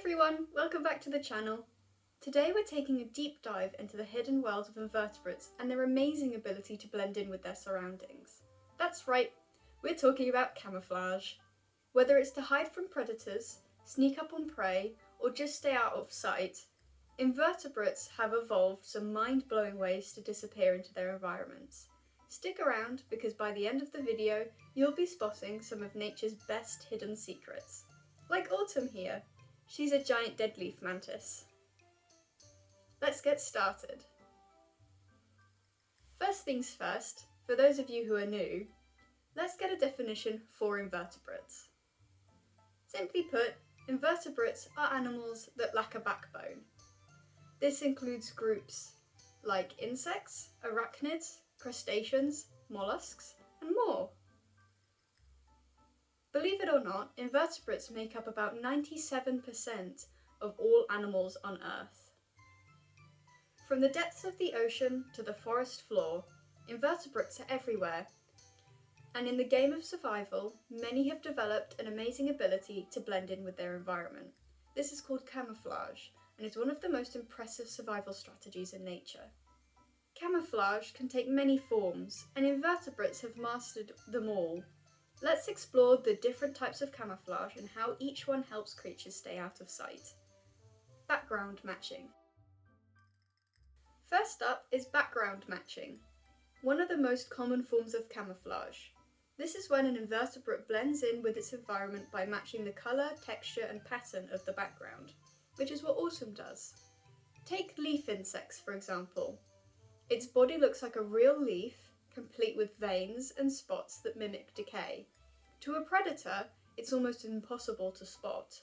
everyone, welcome back to the channel. Today we're taking a deep dive into the hidden world of invertebrates and their amazing ability to blend in with their surroundings. That's right, we're talking about camouflage. Whether it's to hide from predators, sneak up on prey, or just stay out of sight, invertebrates have evolved some mind-blowing ways to disappear into their environments. Stick around because by the end of the video, you'll be spotting some of nature's best hidden secrets. Like Autumn here. She's a giant deadleaf mantis. Let's get started. First things first, for those of you who are new, let's get a definition for invertebrates. Simply put, invertebrates are animals that lack a backbone. This includes groups like insects, arachnids, crustaceans, mollusks, and more. Believe it or not, invertebrates make up about 97% of all animals on Earth. From the depths of the ocean to the forest floor, invertebrates are everywhere. And in the game of survival, many have developed an amazing ability to blend in with their environment. This is called camouflage, and is one of the most impressive survival strategies in nature. Camouflage can take many forms, and invertebrates have mastered them all. Let's explore the different types of camouflage and how each one helps creatures stay out of sight. Background matching. First up is background matching, one of the most common forms of camouflage. This is when an invertebrate blends in with its environment by matching the colour, texture and pattern of the background, which is what Autumn does. Take leaf insects for example. Its body looks like a real leaf, complete with veins and spots that mimic decay. To a predator, it's almost impossible to spot.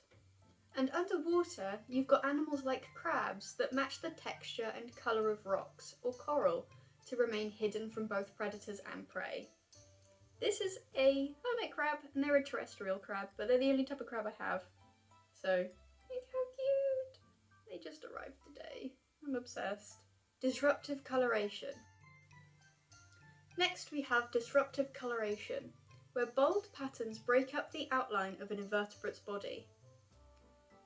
And underwater, you've got animals like crabs that match the texture and colour of rocks or coral to remain hidden from both predators and prey. This is a hermit crab, and they're a terrestrial crab, but they're the only type of crab I have. So, look how cute! They just arrived today. I'm obsessed. Disruptive coloration. Next we have disruptive coloration, where bold patterns break up the outline of an invertebrate's body.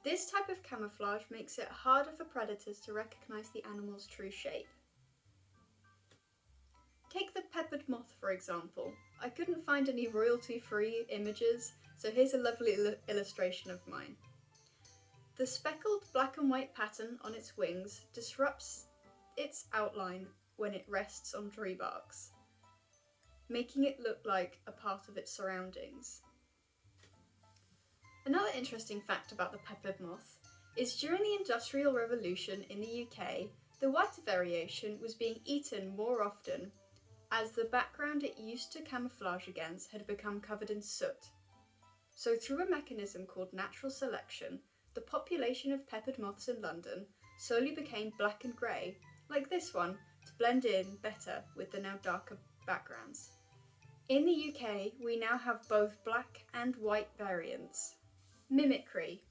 This type of camouflage makes it harder for predators to recognise the animal's true shape. Take the peppered moth for example. I couldn't find any royalty-free images, so here's a lovely illustration of mine. The speckled black and white pattern on its wings disrupts its outline when it rests on tree barks, making it look like a part of its surroundings. Another interesting fact about the peppered moth is during the Industrial Revolution in the UK, the white variation was being eaten more often as the background it used to camouflage against had become covered in soot. So through a mechanism called natural selection, the population of peppered moths in London slowly became black and grey, like this one, to blend in better with the now darker backgrounds. In the UK, we now have both black and white variants. Mimicry.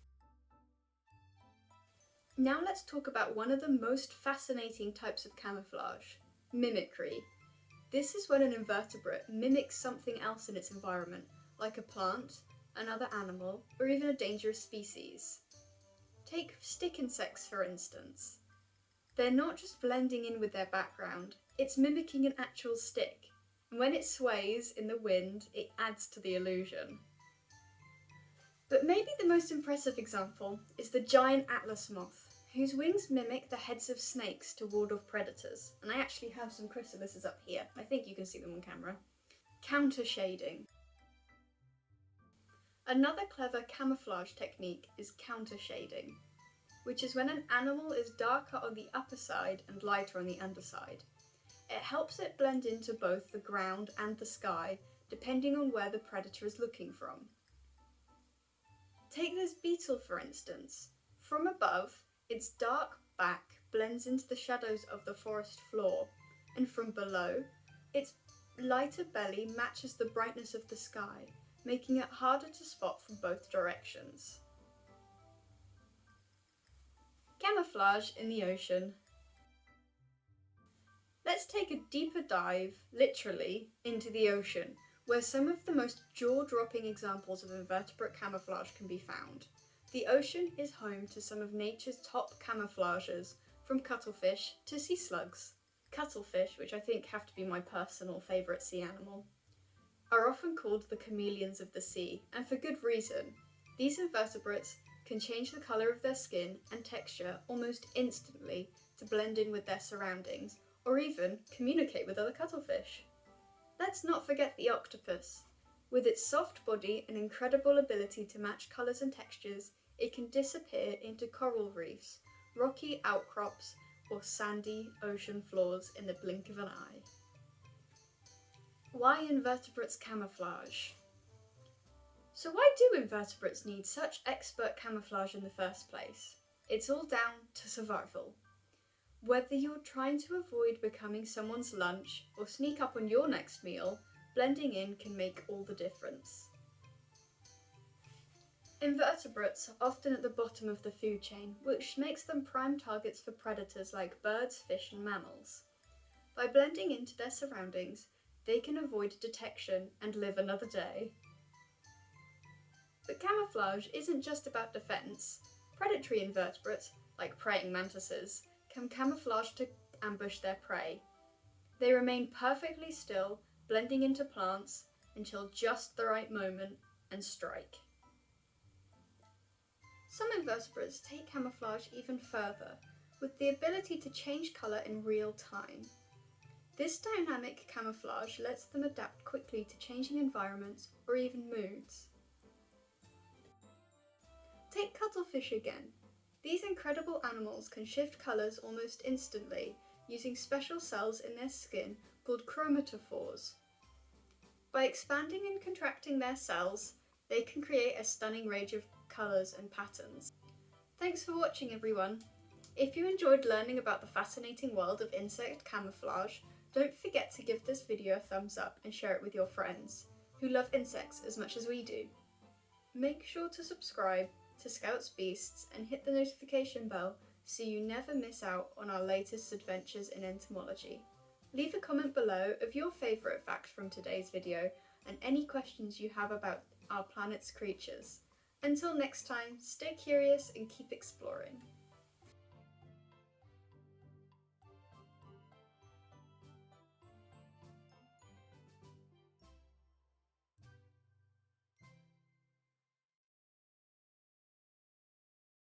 Now let's talk about one of the most fascinating types of camouflage, mimicry. This is when an invertebrate mimics something else in its environment, like a plant, another animal, or even a dangerous species. Take stick insects for instance. They're not just blending in with their background, it's mimicking an actual stick. And when it sways in the wind, it adds to the illusion. But maybe the most impressive example is the giant atlas moth, whose wings mimic the heads of snakes to ward off predators. And I actually have some chrysalises up here. I think you can see them on camera. Countershading. Another clever camouflage technique is countershading, which is when an animal is darker on the upper side and lighter on the underside. It helps it blend into both the ground and the sky, depending on where the predator is looking from. Take this beetle for instance. From above, its dark back blends into the shadows of the forest floor, and from below, its lighter belly matches the brightness of the sky, making it harder to spot from both directions. Camouflage in the ocean. Let's take a deeper dive, literally, into the ocean, where some of the most jaw-dropping examples of invertebrate camouflage can be found. The ocean is home to some of nature's top camouflages, from cuttlefish to sea slugs. Cuttlefish, which I think have to be my personal favourite sea animal, are often called the chameleons of the sea, and for good reason. These invertebrates can change the colour of their skin and texture almost instantly to blend in with their surroundings, or even communicate with other cuttlefish. Let's not forget the octopus. With its soft body and incredible ability to match colours and textures, it can disappear into coral reefs, rocky outcrops, or sandy ocean floors in the blink of an eye. Why invertebrates camouflage? So why do invertebrates need such expert camouflage in the first place? It's all down to survival. Whether you're trying to avoid becoming someone's lunch or sneak up on your next meal, blending in can make all the difference. Invertebrates are often at the bottom of the food chain, which makes them prime targets for predators like birds, fish and mammals. By blending into their surroundings, they can avoid detection and live another day. But camouflage isn't just about defence. Predatory invertebrates, like praying mantises, can camouflage to ambush their prey. They remain perfectly still, blending into plants until just the right moment and strike. Some invertebrates take camouflage even further, with the ability to change colour in real time. This dynamic camouflage lets them adapt quickly to changing environments or even moods. Take cuttlefish again. These incredible animals can shift colours almost instantly using special cells in their skin called chromatophores. By expanding and contracting their cells, they can create a stunning range of colours and patterns. Thanks for watching, everyone. If you enjoyed learning about the fascinating world of insect camouflage, don't forget to give this video a thumbs up and share it with your friends who love insects as much as we do. Make sure to subscribe to Scouts Beasts and hit the notification bell so you never miss out on our latest adventures in entomology. Leave a comment below of your favourite fact from today's video and any questions you have about our planet's creatures. Until next time, stay curious and keep exploring.